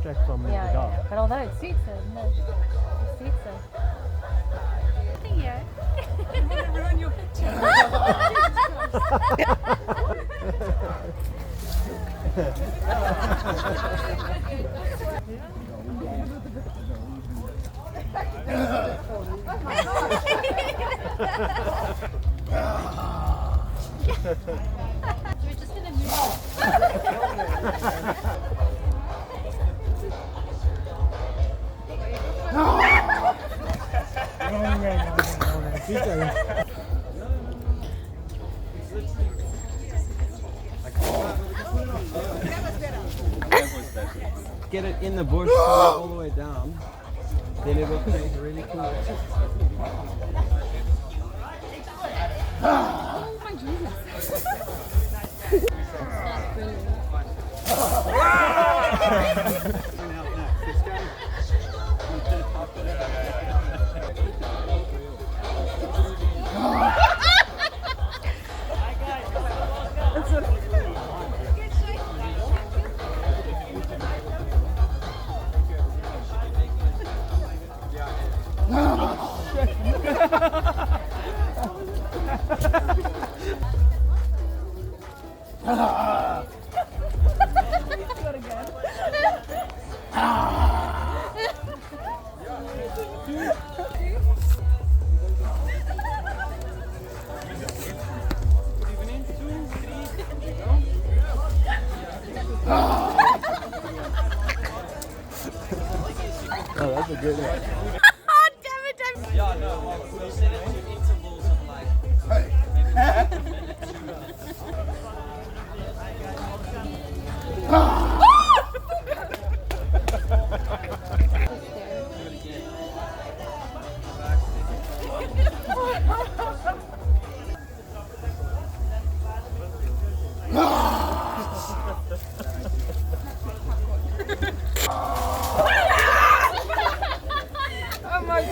distract from the dog. Yeah. But although it suits her, no, it suits her. Yeah. I want to ruin your picture. We're just gonna move. Get it in the bush all the way down. Then it will take really cool. Oh my Jesus. That's brilliant. Oh, that's a good one. Oh, damn it. Yeah, no, well, we'll set it to intervals of like.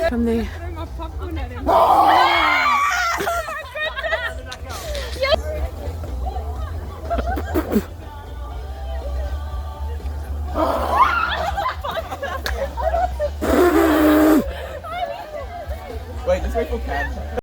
From the throw my popcorn at him. Wait, just wait for Cam.